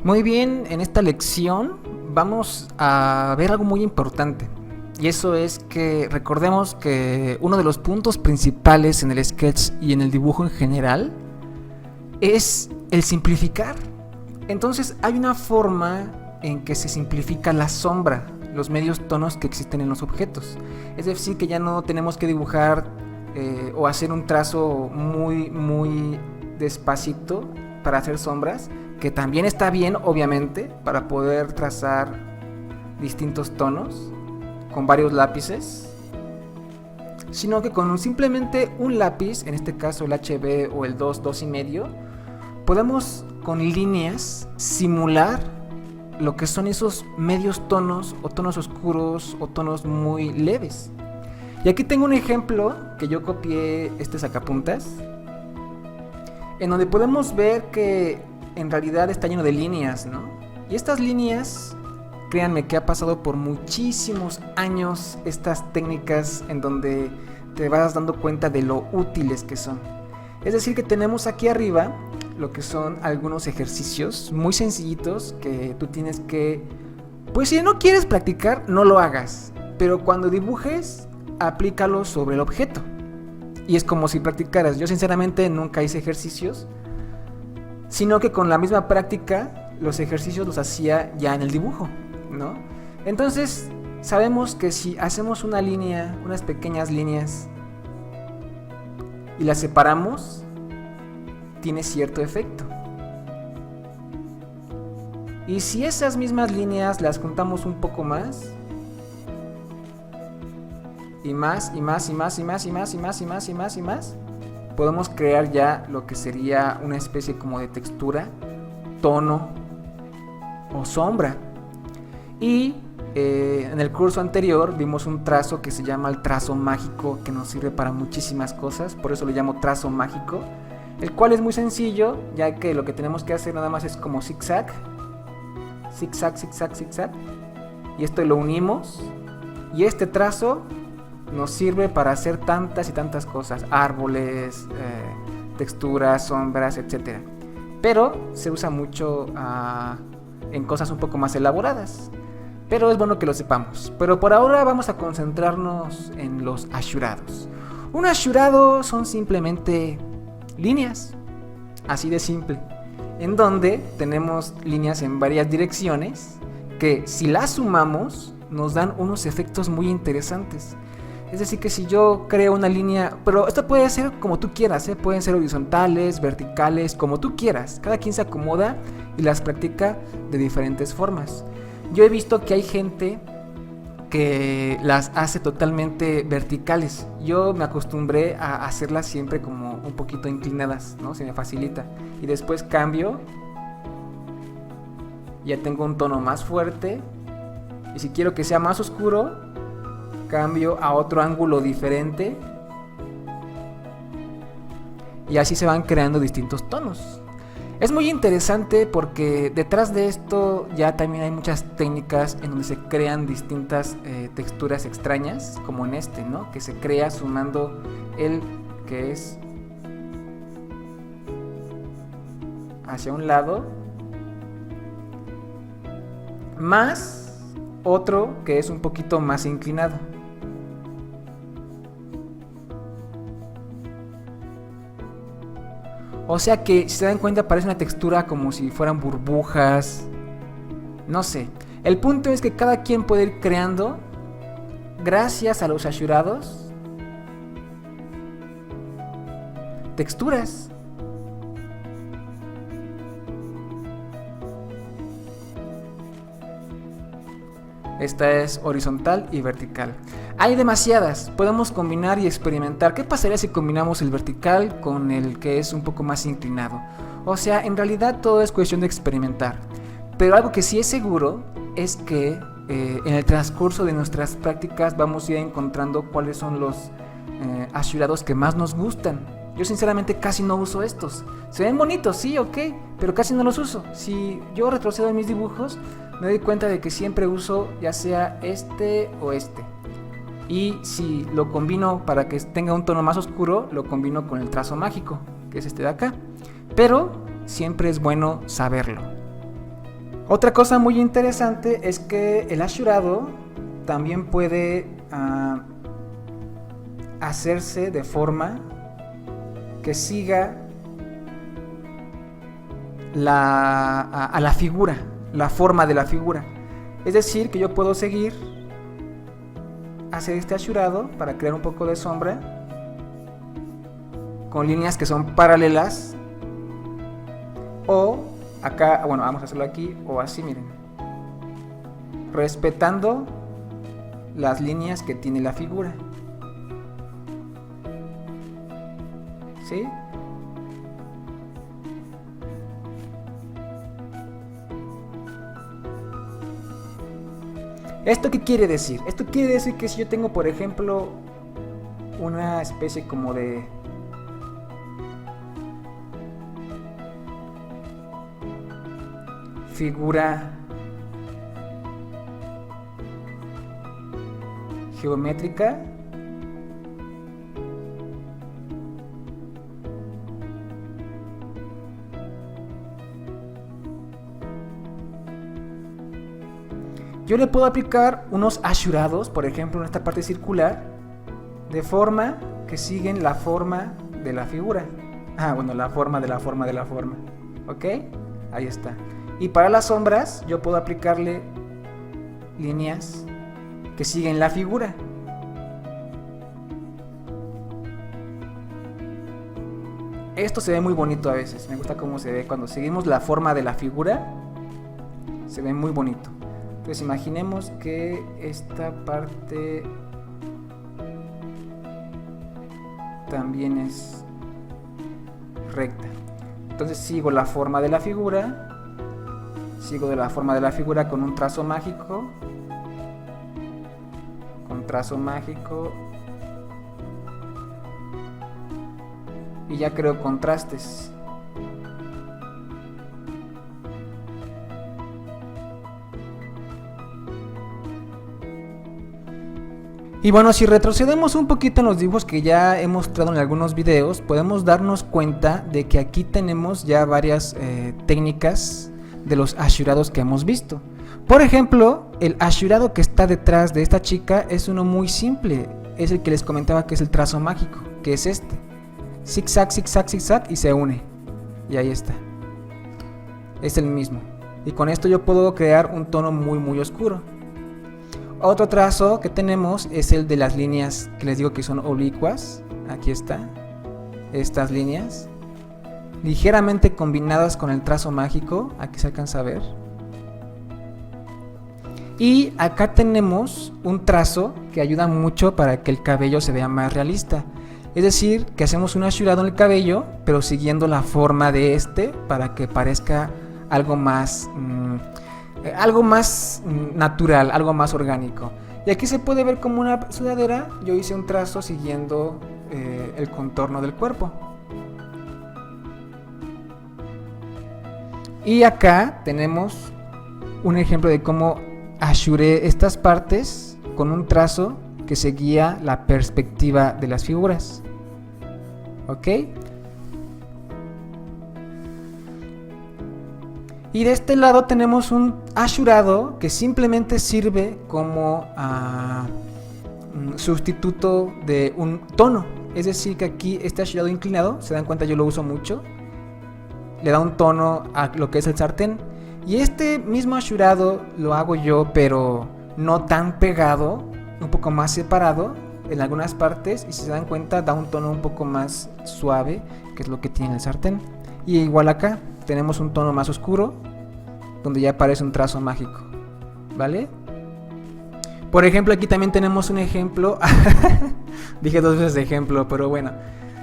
Muy bien, en esta lección vamos a ver algo muy importante. Y eso es que recordemos que uno de los puntos principales en el sketch y en el dibujo en general es el simplificar. Entonces hay una forma en que se simplifica la sombra, los medios tonos que existen en los objetos. Es decir, que ya no tenemos que dibujar o hacer un trazo muy despacito para hacer sombras, que también está bien, obviamente, para poder trazar distintos tonos con varios lápices, sino que con simplemente un lápiz, en este caso el HB o el 2.5, podemos con líneas simular lo que son esos medios tonos o tonos oscuros o tonos muy leves. Y aquí tengo un ejemplo que yo copié este sacapuntas, en donde podemos ver que en realidad está lleno de líneas, ¿no? Y estas líneas, créanme que ha pasado por muchísimos años estas técnicas en donde te vas dando cuenta de lo útiles que son. Es decir, que tenemos aquí arriba lo que son algunos ejercicios muy sencillitos que tú tienes que, pues si no quieres practicar, no lo hagas, pero cuando dibujes, aplícalo sobre el objeto. Y es como si practicaras. Yo sinceramente nunca hice ejercicios, sino que con la misma práctica los ejercicios los hacía ya en el dibujo, ¿no? Entonces sabemos que si hacemos una línea, unas pequeñas líneas, y las separamos, tiene cierto efecto. Y si esas mismas líneas las juntamos un poco más, y más, y más, y más, y más, y más, y más, y más, y más, y más, podemos crear ya lo que sería una especie como de textura, tono o sombra. Y en el curso anterior vimos un trazo que se llama el trazo mágico, que nos sirve para muchísimas cosas, por eso lo llamo trazo mágico, el cual es muy sencillo, ya que lo que tenemos que hacer nada más es como zigzag, zigzag, zigzag, zigzag, y esto lo unimos, y este trazo nos sirve para hacer tantas y tantas cosas, árboles, texturas, sombras, etc. Pero se usa mucho en cosas un poco más elaboradas. Pero es bueno que lo sepamos. Pero por ahora vamos a concentrarnos en los ashurados. Un ashurado son simplemente líneas, así de simple, en donde tenemos líneas en varias direcciones que si las sumamos nos dan unos efectos muy interesantes. Es decir, que si yo creo una línea, pero esto puede ser como tú quieras, ¿eh? Pueden ser horizontales, verticales, como tú quieras. Cada quien se acomoda y las practica de diferentes formas. Yo he visto que hay gente que las hace totalmente verticales. Yo me acostumbré a hacerlas siempre como un poquito inclinadas, ¿no? Se me facilita. Y después cambio, ya tengo un tono más fuerte. Y si quiero que sea más oscuro, cambio a otro ángulo diferente, y así se van creando distintos tonos. Es muy interesante porque detrás de esto ya también hay muchas técnicas en donde se crean distintas texturas extrañas, como en este, ¿no? Que se crea sumando el que es hacia un lado más otro que es un poquito más inclinado. O sea que, si se dan cuenta, parece una textura como si fueran burbujas. No sé. El punto es que cada quien puede ir creando, gracias a los ashurados, texturas. Esta es horizontal y vertical. Hay demasiadas, podemos combinar y experimentar. ¿Qué pasaría si combinamos el vertical con el que es un poco más inclinado? O sea, en realidad todo es cuestión de experimentar. Pero algo que sí es seguro es que en el transcurso de nuestras prácticas vamos a ir encontrando cuáles son los ashurados que más nos gustan. Yo sinceramente casi no uso estos. Se ven bonitos, sí, ok, pero casi no los uso. Si yo retrocedo en mis dibujos, me doy cuenta de que siempre uso ya sea este o este. Y si lo combino para que tenga un tono más oscuro, lo combino con el trazo mágico, que es este de acá. Pero siempre es bueno saberlo. Otra cosa muy interesante es que el ashurado también puede hacerse de forma que siga a la figura, la forma de la figura. Es decir, que yo puedo seguir hacer este ashurado para crear un poco de sombra con líneas que son paralelas, o acá, bueno, vamos a hacerlo aquí o así, miren, respetando las líneas que tiene la figura. ¿Sí? ¿Esto qué quiere decir? Esto quiere decir que si yo tengo, por ejemplo, una especie como de figura geométrica, yo le puedo aplicar unos ashurados, por ejemplo en esta parte circular, de forma que siguen la forma de la figura. Bueno, la forma de la forma de la forma. ¿Ok? Ahí está. Y para las sombras yo puedo aplicarle líneas que siguen la figura. Esto se ve muy bonito a veces. Me gusta cómo se ve cuando seguimos la forma de la figura. Se ve muy bonito. Entonces imaginemos que esta parte también es recta. Entonces sigo la forma de la figura. Sigo de la forma de la figura con un trazo mágico. Con trazo mágico. Y ya creo contrastes. Y bueno, si retrocedemos un poquito en los dibujos que ya he mostrado en algunos videos, podemos darnos cuenta de que aquí tenemos ya varias técnicas de los ashurados que hemos visto. Por ejemplo, el ashurado que está detrás de esta chica es uno muy simple. Es el que les comentaba que es el trazo mágico, que es este. Zigzag, zigzag, zigzag y se une. Y ahí está. Es el mismo. Y con esto yo puedo crear un tono muy muy oscuro. Otro trazo que tenemos es el de las líneas que les digo que son oblicuas. Aquí está. Estas líneas. Ligeramente combinadas con el trazo mágico. Aquí se alcanza a ver. Y acá tenemos un trazo que ayuda mucho para que el cabello se vea más realista. Es decir, que hacemos un ashurado en el cabello, pero siguiendo la forma de este para que parezca algo más natural, algo más orgánico. Y aquí se puede ver como una sudadera. Yo hice un trazo siguiendo el contorno del cuerpo. Y acá tenemos un ejemplo de cómo ashuré estas partes con un trazo que seguía la perspectiva de las figuras. ¿Ok? Y de este lado tenemos un ashurado que simplemente sirve como sustituto de un tono. Es decir, que aquí este ashurado inclinado, se dan cuenta, yo lo uso mucho, le da un tono a lo que es el sartén. Y este mismo ashurado lo hago yo, pero no tan pegado, un poco más separado en algunas partes, y si se dan cuenta da un tono un poco más suave, que es lo que tiene el sartén. Y igual acá tenemos un tono más oscuro, donde ya aparece un trazo mágico, ¿vale? Por ejemplo, aquí también tenemos un ejemplo, dije 2 veces ejemplo, pero bueno,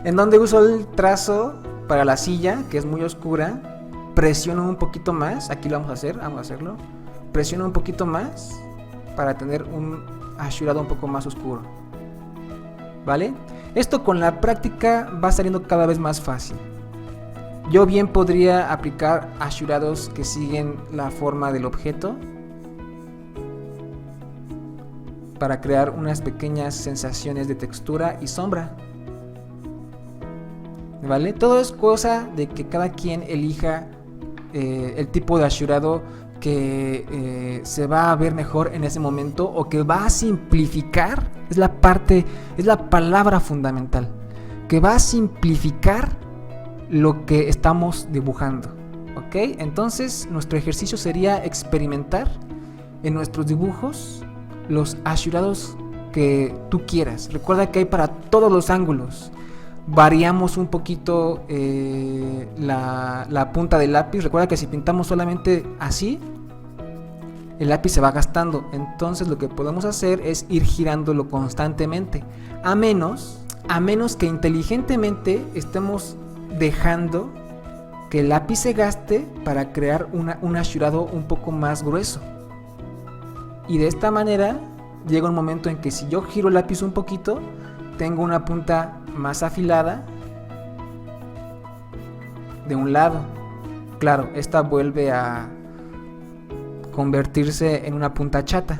en donde uso el trazo para la silla, que es muy oscura, presiono un poquito más, aquí lo vamos a hacer, vamos a hacerlo, presiono un poquito más para tener un ashurado un poco más oscuro, ¿vale? Esto con la práctica va saliendo cada vez más fácil. Yo bien podría aplicar ashurados que siguen la forma del objeto para crear unas pequeñas sensaciones de textura y sombra, ¿vale? Todo es cosa de que cada quien elija el tipo de ashurado que se va a ver mejor en ese momento, o que va a simplificar, es la palabra fundamental, que va a simplificar lo que estamos dibujando, ¿ok? Entonces nuestro ejercicio sería experimentar en nuestros dibujos los ashurados que tú quieras. Recuerda que hay para todos los ángulos. Variamos un poquito la punta del lápiz. Recuerda que si pintamos solamente así, el lápiz se va gastando. Entonces lo que podemos hacer es ir girándolo constantemente, a menos que inteligentemente estemos dejando que el lápiz se gaste para crear un ashurado un poco más grueso. Y de esta manera llega un momento en que si yo giro el lápiz un poquito, tengo una punta más afilada de un lado. Claro, esta vuelve a convertirse en una punta chata.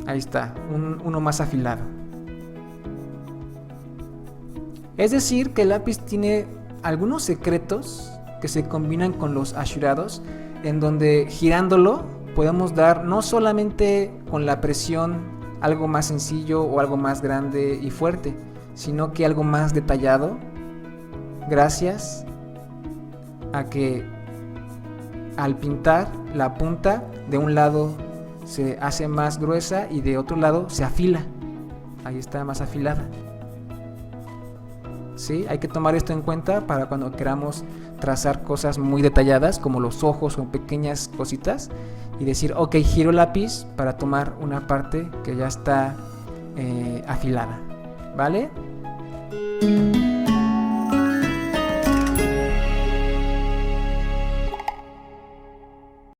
Ahí está, uno más afilado. Es decir, que el lápiz tiene algunos secretos que se combinan con los ashurados, en donde girándolo podemos dar no solamente con la presión algo más sencillo o algo más grande y fuerte, sino que algo más detallado, gracias a que al pintar la punta de un lado se hace más gruesa y de otro lado se afila. Ahí está, más afilada. ¿Sí? Hay que tomar esto en cuenta para cuando queramos trazar cosas muy detalladas como los ojos o pequeñas cositas, y decir, ok, giro el lápiz para tomar una parte que ya está afilada, ¿vale?